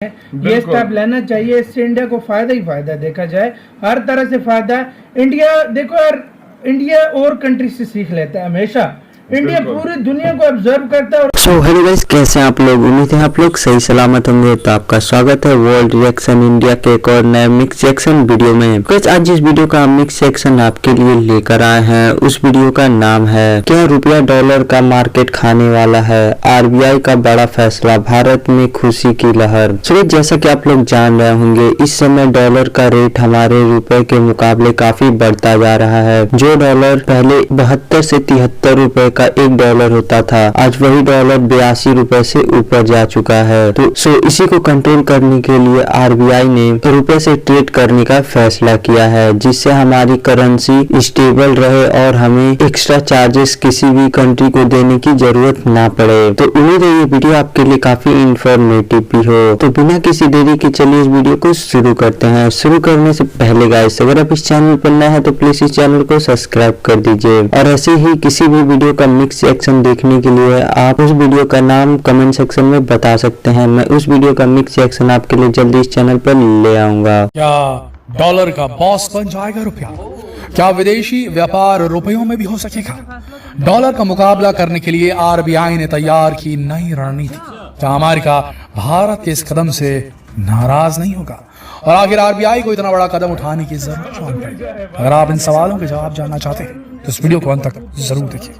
ये स्टेप लेना चाहिए। इससे इंडिया को फायदा ही फायदा, देखा जाए हर तरह से फायदा। इंडिया देखो यार, इंडिया और कंट्री से सीख लेता है हमेशा। इंडिया पूरी दुनिया को ऑब्जर्व करता है। सो हेलो गाइस, कैसे हैं आप लोग? उम्मीद है आप लोग सही सलामत होंगे। तो आपका स्वागत है वर्ल्ड रिएक्शन इंडिया के एक और नए मिक्स रिएक्शन वीडियो में। गाइस आज जिस वीडियो का मिक्स रिएक्शन आपके लिए लेकर आए हैं उस वीडियो का नाम है क्या रुपया डॉलर का मार्केट खाने वाला है, आरबीआई का बड़ा फैसला, भारत में खुशी की लहर। सो जैसा कि आप लोग जान रहे होंगे इस समय डॉलर का रेट हमारे रुपए के मुकाबले काफी बढ़ता जा रहा है। जो डॉलर पहले 72 से 73 रुपए का $1 होता था, आज वही डॉलर 82 रुपए से ऊपर जा चुका है। तो इसी को कंट्रोल करने के लिए आरबीआई ने रुपए से ट्रेड करने का फैसला किया है, जिससे हमारी करेंसी स्टेबल रहे और हमें एक्स्ट्रा चार्जेस किसी भी कंट्री को देने की जरूरत ना पड़े। तो उम्मीद है ये वीडियो आपके लिए काफी इंफॉर्मेटिव भी हो। तो बिना किसी देरी के चलिए इस वीडियो को शुरू करते हैं। शुरू करने से पहले गाइस, अगर आप इस चैनल पर नए हैं तो प्लीज इस चैनल को सब्सक्राइब कर दीजिए और ऐसे ही किसी भी वीडियो का मिक्स रिएक्शन देखने के लिए आप उस वीडियो का नाम कमेंट सेक्शन में बता सकते हैं। मैं उस वीडियो का मिक्स रिएक्शन आपके लिए जल्दी इस चैनल पर ले आऊंगा। क्या डॉलर का बॉस बन जाएगा रुपया? क्या विदेशी व्यापार रुपयों में भी हो सकेगा? डॉलर का मुकाबला करने के लिए आरबीआई ने तैयार की नई रणनीति। क्या अमेरिका भारत के इस कदम से नाराज नहीं होगा? और आखिर आरबीआई को इतना बड़ा कदम उठाने की जरूरत क्यों पड़ी? अगर आप इन सवालों के जवाब जानना चाहते हैं तो इस वीडियो को अंत तक जरूर देखिए।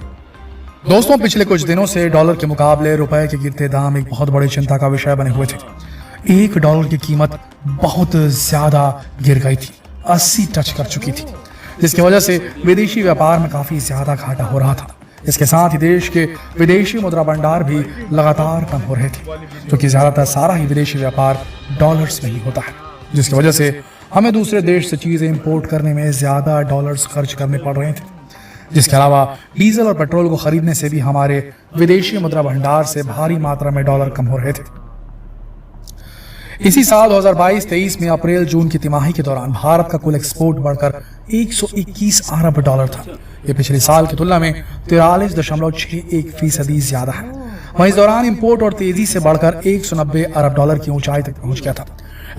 दोस्तों, पिछले कुछ दिनों से डॉलर के मुकाबले रुपए के गिरते दाम एक बहुत बड़ी चिंता का विषय बने हुए थे। $1 की कीमत बहुत ज्यादा गिर गई थी, 80 टच कर चुकी थी, जिसकी वजह से विदेशी व्यापार में काफी ज्यादा घाटा हो रहा था। इसके साथ ही देश के विदेशी मुद्रा भंडार भी लगातार कम हो रहे थे, क्योंकि ज्यादातर सारा ही विदेशी व्यापार डॉलर्स में ही होता है, जिसकी वजह से हमें दूसरे देश से चीजें इंपोर्ट करने में ज्यादा डॉलर्स खर्च करने पड़ रहे थे। जिसके अलावा डीजल और पेट्रोल को खरीदने से भी हमारे विदेशी मुद्रा भंडार से भारी मात्रा में डॉलर कम हो रहे थे। इसी साल 2022-23 में अप्रैल जून की तिमाही के दौरान भारत का कुल एक्सपोर्ट बढ़कर 121 अरब डॉलर था। यह पिछले साल की तुलना में 43.61% ज्यादा है। वहीं इस दौरान इंपोर्ट और तेजी से बढ़कर 190 अरब डॉलर की ऊंचाई तक पहुंच गया था।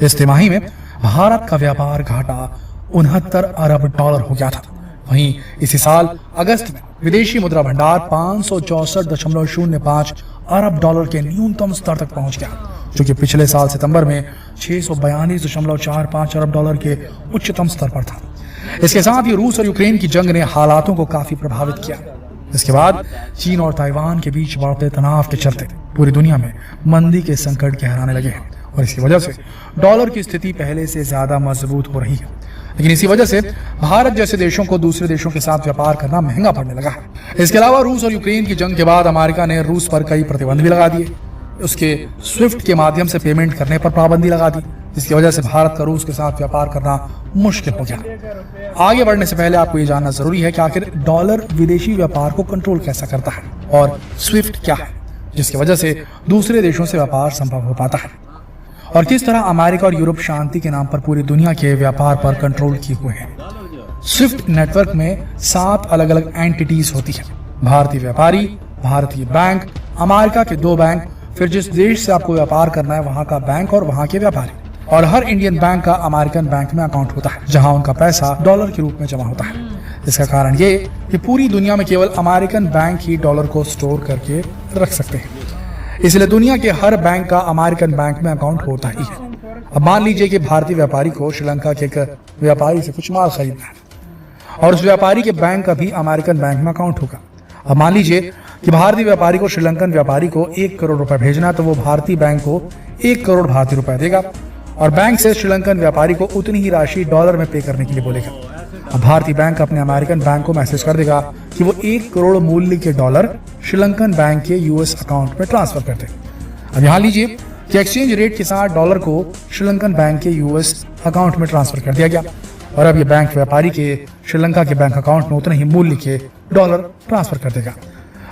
इस तिमाही में भारत का व्यापार घाटा 69 अरब डॉलर हो गया था। वहीं इसी साल अगस्त में विदेशी मुद्रा भंडार 564.05 अरब डॉलर के न्यूनतम स्तर तक पहुंच गया, जो कि पिछले साल सितंबर में 642.45 अरब डॉलर के उच्चतम स्तर पर था। इसके साथ ही रूस और यूक्रेन की जंग ने हालातों को काफी प्रभावित किया। इसके बाद चीन और ताइवान के बीच बढ़ते तनाव के चलते पूरी दुनिया में मंदी के संकट गहराने लगे हैं और इसकी वजह से डॉलर की स्थिति पहले से ज्यादा मजबूत हो रही है। लेकिन इसी वजह से भारत जैसे देशों को दूसरे देशों के साथ व्यापार करना महंगा पड़ने लगा है। इसके अलावा रूस और यूक्रेन की जंग के बाद अमेरिका ने रूस पर कई प्रतिबंध भी लगा दिए। उसके स्विफ्ट के माध्यम से पेमेंट करने पर पाबंदी लगा दी, जिसकी वजह से भारत का रूस के साथ व्यापार करना मुश्किल हो गया। आगे बढ़ने से पहले आपको ये जानना जरूरी है कि आखिर डॉलर विदेशी व्यापार को कंट्रोल कैसा करता है और स्विफ्ट क्या है, जिसकी वजह से दूसरे देशों से व्यापार संभव हो पाता है, और किस तरह अमेरिका और यूरोप शांति के नाम पर पूरी दुनिया के व्यापार पर कंट्रोल किए हुए हैं। स्विफ्ट नेटवर्क में 7 अलग अलग एंटिटीज होती है: भारतीय व्यापारी, भारतीय बैंक, अमेरिका के 2 बैंक, फिर जिस देश से आपको व्यापार करना है वहां का बैंक और वहां के व्यापारी, और हर इंडियन बैंक का अमेरिकन बैंक में अकाउंट होता है, जहां उनका पैसा डॉलर के रूप में जमा होता है। इसका कारण ये कि पूरी दुनिया में केवल अमेरिकन बैंक ही डॉलर को स्टोर करके रख सकते हैं, इसलिए दुनिया के हर बैंक का अमेरिकन बैंक में अकाउंट होता ही है। अब मान लीजिए कि भारतीय व्यापारी को श्रीलंका के एक व्यापारी से कुछ माल खरीदना है और उस व्यापारी के बैंक का भी अमेरिकन बैंक में अकाउंट होगा। अब मान लीजिए कि भारतीय व्यापारी को श्रीलंकन व्यापारी को 1 करोड़ रुपए भेजना है, तो वो भारतीय बैंक को 1 करोड़ भारतीय रुपए देगा और बैंक से श्रीलंकन व्यापारी को उतनी ही राशि डॉलर में पे करने के लिए बोलेगा। अब भारतीय बैंक अपने अमेरिकन बैंक को मैसेज कर देगा कि वो 1 करोड़ मूल्य के डॉलर श्रीलंकन बैंक के यूएस अकाउंट में ट्रांसफर कर दे। अब यहाँ लीजिए कि एक्सचेंज रेट के साथ डॉलर को श्रीलंकन बैंक के यूएस अकाउंट में ट्रांसफर कर दिया गया और अब ये बैंक व्यापारी के श्रीलंका के बैंक अकाउंट में उतने ही मूल्य के डॉलर ट्रांसफर कर देगा।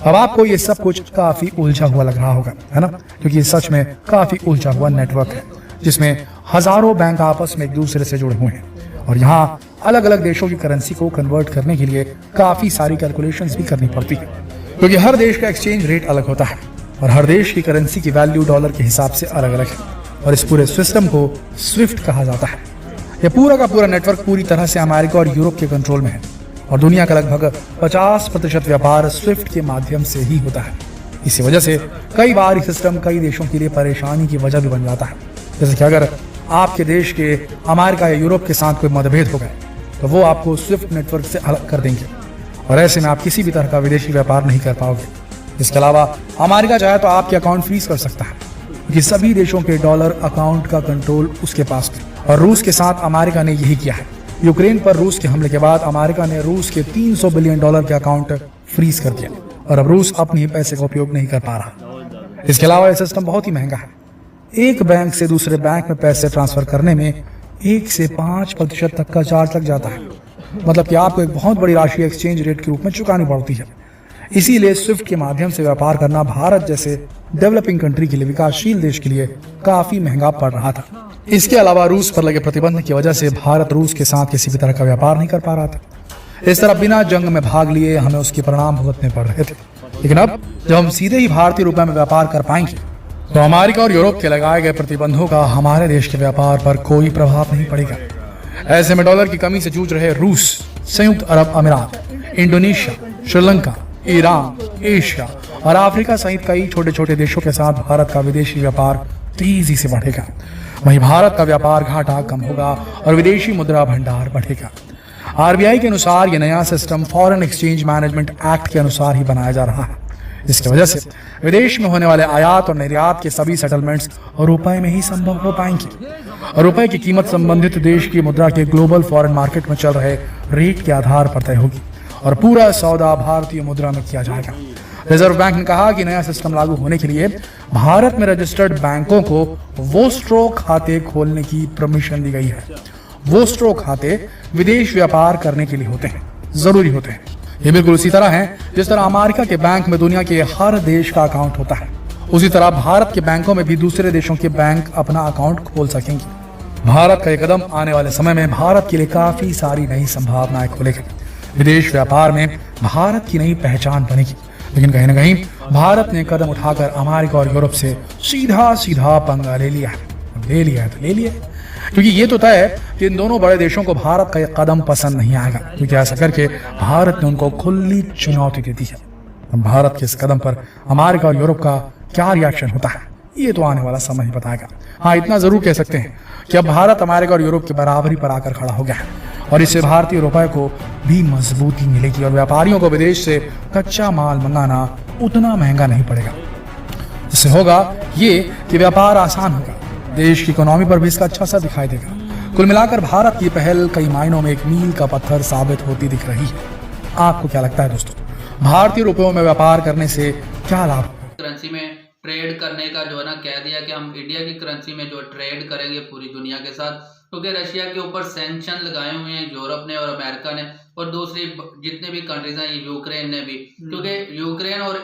अब आपको ये सब कुछ काफी उलझा हुआ लग रहा होगा, है ना? क्योंकि ये सच में काफी उलझा हुआ नेटवर्क है, जिसमें हजारों बैंक आपस में एक दूसरे से जुड़े हुए हैं और यहाँ अलग अलग देशों की करेंसी को कन्वर्ट करने के लिए काफी सारी कैलकुलेशंस भी करनी पड़ती है, क्योंकि हर देश का एक्सचेंज रेट अलग होता है और हर देश की करेंसी की वैल्यू डॉलर के हिसाब से अलग अलग है। और इस पूरे सिस्टम को स्विफ्ट कहा जाता है। यह पूरा का पूरा नेटवर्क पूरी तरह से अमेरिका और यूरोप के कंट्रोल में है और दुनिया का लगभग 50% व्यापार स्विफ्ट के माध्यम से ही होता है। इसी वजह से कई बार ये सिस्टम कई देशों के लिए परेशानी की वजह भी बन जाता है। जैसे कि अगर आपके देश के अमेरिका या यूरोप के साथ कोई मतभेद हो गए तो वो आपको स्विफ्ट नेटवर्क से अलग कर देंगे और ऐसे में आप किसी भी तरह का विदेशी व्यापार नहीं कर पाओगे। इसके अलावा अमेरिका चाहे तो आपके अकाउंट फ्रीज कर सकता है क्योंकि सभी देशों के डॉलर अकाउंट का कंट्रोल उसके पास है और रूस के साथ अमेरिका ने यही किया है। यूक्रेन पर रूस के हमले के बाद अमेरिका ने रूस के $300 बिलियन के अकाउंट फ्रीज कर दिया और अब रूस अपने ही पैसे का उपयोग नहीं कर पा रहा। इसके अलावा यह सिस्टम बहुत ही महंगा है। एक बैंक से दूसरे बैंक में पैसे ट्रांसफर करने में 1 से 5% तक का चार्ज लग जाता है। मतलब कि आपको एक बहुत बड़ी राशि एक्सचेंज रेट के रूप में चुकानी पड़ती है। इसीलिए स्विफ्ट के माध्यम से व्यापार करना भारत जैसे डेवलपिंग कंट्री के लिए, विकासशील देश के लिए काफी महंगा पड़ रहा था। इसके अलावा रूस पर लगे प्रतिबंध की वजह से भारत रूस के साथ किसी भी तरह का व्यापार नहीं कर पा रहा था। इस तरह बिना जंग में भाग लिए हमें उसके परिणाम भुगतने पड़ रहे थे। लेकिन अब जब हम सीधे ही भारतीय रुपए में व्यापार कर पाएंगे तो अमेरिका और यूरोप के लगाए गए प्रतिबंधों का हमारे देश के व्यापार पर कोई प्रभाव नहीं पड़ेगा। ऐसे में डॉलर की कमी से जूझ रहे रूस, संयुक्त अरब अमीरात, इंडोनेशिया, श्रीलंका, ईरान, एशिया और अफ्रीका सहित कई छोटे छोटे देशों के साथ भारत का विदेशी व्यापार तेजी से बढ़ेगा। वहीं भारत का व्यापार घाटा कम होगा और विदेशी मुद्रा भंडार बढ़ेगा। आरबीआई के अनुसार यह नया system foreign exchange management act के अनुसार ही बनाया जा रहा है, जिसकी वजह से विदेश में होने वाले आयात और निर्यात के सभी सेटलमेंट्स रुपए में ही संभव हो पाएंगे और रुपए की कीमत संबंधित देश की मुद्रा के ग्लोबल फॉरेन मार्केट में चल रहे रेट के आधार पर तय होगी और पूरा सौदा भारतीय मुद्रा में किया जाएगा। रिजर्व बैंक ने कहा कि नया सिस्टम लागू होने के लिए भारत में रजिस्टर्ड बैंकों को वोस्ट्रो खाते खोलने की परमिशन दी गई है। वोस्ट्रो खाते विदेश व्यापार करने के लिए होते हैं, जरूरी होते हैं। ये बिल्कुल उसी तरह है जिस तरह अमेरिका के बैंक में दुनिया के हर देश का अकाउंट होता है, उसी तरह भारत के बैंकों में भी दूसरे देशों के बैंक अपना अकाउंट खोल सकेंगे। भारत का ये कदम आने वाले समय में भारत के लिए काफी सारी नई संभावनाएं खोलेगा। विदेश व्यापार में भारत की नई पहचान बनेगी। लेकिन कहीं ना कहीं भारत ने कदम उठाकर अमेरिका और यूरोप से सीधा पंगा ले लिया है तो ले लिया है, क्योंकि ये तो तय है कि इन दोनों बड़े देशों को भारत का ये कदम पसंद नहीं आएगा, क्योंकि ऐसा करके भारत ने उनको खुली चुनौती दे दी है। अब भारत के इस कदम पर अमेरिका और यूरोप का क्या रिएक्शन होता है ये तो आने वाला समय ही बताएगा। हाँ, इतना जरूर कह सकते हैं कि अब भारत अमेरिका और यूरोप की बराबरी पर आकर खड़ा हो गया है और इससे भारतीय रुपए को भी मजबूती मिलेगी और व्यापारियों को विदेश से कच्चा माल मंगाना उतना महंगा नहीं पड़ेगा। इससे होगा ये कि व्यापार आसान होगा, देश की इकोनॉमी पर भी इसका अच्छा असर दिखाई देगा। कुल मिलाकर भारत की पहल कई मायनों में एक मील का पत्थर साबित होती दिख रही है। आपको क्या लगता है दोस्तों, भारतीय रुपयों में व्यापार करने से क्या लाभ? करेंसी में ट्रेड करने का जो है ना कह दिया कि हम इंडिया की करेंसी में जो ट्रेड करेंगे पूरी दुनिया के साथ, क्योंकि रशिया के ऊपर सैंक्शन लगाए हुए हैं यूरोप ने और अमेरिका ने और दूसरी जितने भी कंट्रीज हैं, यूक्रेन ने भी, क्योंकि यूक्रेन और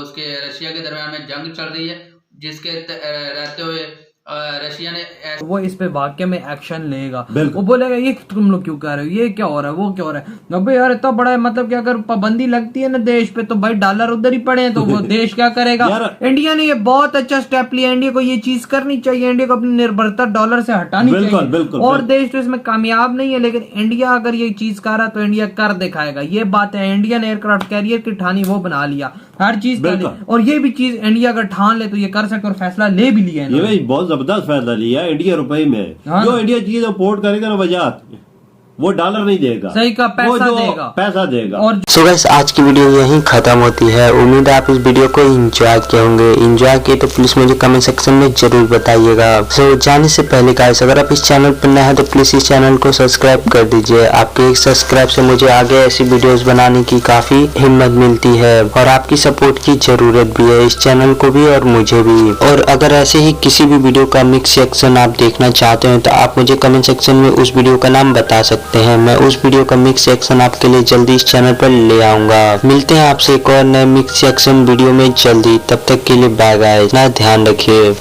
उसके रशिया के दरमियान में जंग चल रही है, जिसके रहते हुए रशिया ने वो इस पे वाकई में एक्शन लेगा। वो बोलेगा ये तुम लोग क्यों कर रहे हो, ये क्या हो रहा है, वो क्या हो रहा है। अब यार इतना बड़ा है, मतलब कि अगर पाबंदी लगती है ना देश पे तो भाई डॉलर उधर ही पड़े हैं, तो वो देश क्या करेगा। इंडिया ने ये बहुत अच्छा स्टेप लिया, इंडिया को ये चीज करनी चाहिए, इंडिया को अपनी निर्भरता डॉलर से हटानी चाहिए। और देश तो इसमें कामयाब नहीं है, लेकिन इंडिया अगर ये चीज कर रहा तो इंडिया कर दिखाएगा। ये बात है, इंडियन एयरक्राफ्ट कैरियर की ठानी वो बना लिया, हर चीज और ये भी चीज इंडिया अगर ठान ले तो ये कर सकते और फैसला ले भी लिया है। ये बहुत जबरदस्त फैसला लिया इंडिया रुपए में। जो इंडिया चीज इंपोर्ट करेगा ना बाजार, वो डॉलर नहीं देगा, सही का पैसा देगा। और सो गाइस, आज की वीडियो यहीं खत्म होती है। उम्मीद है आप इस वीडियो को एंजॉय किए होंगे। एंजॉय किए तो प्लीज मुझे कमेंट सेक्शन में जरूर बताइएगा। सो जाने से पहले गाइस, अगर आप इस चैनल पर नए हैं तो प्लीज इस चैनल को सब्सक्राइब कर दीजिए। आपके एक सब्सक्राइब से मुझे आगे ऐसी वीडियोस बनाने की काफी हिम्मत मिलती है और आपकी सपोर्ट की जरूरत भी है इस चैनल को भी और मुझे भी। और अगर ऐसे ही किसी भी वीडियो का मिक्स सेक्शन आप देखना चाहते हैं तो आप मुझे कमेंट सेक्शन में उस वीडियो का नाम बता सकते हैं। मैं उस वीडियो का मिक्स सेक्शन आपके लिए जल्दी इस चैनल पर ले आऊंगा। मिलते हैं आपसे एक और नए मिक्स सेक्शन वीडियो में जल्दी। तब तक के लिए बाय गाइस, अपना ध्यान रखिए।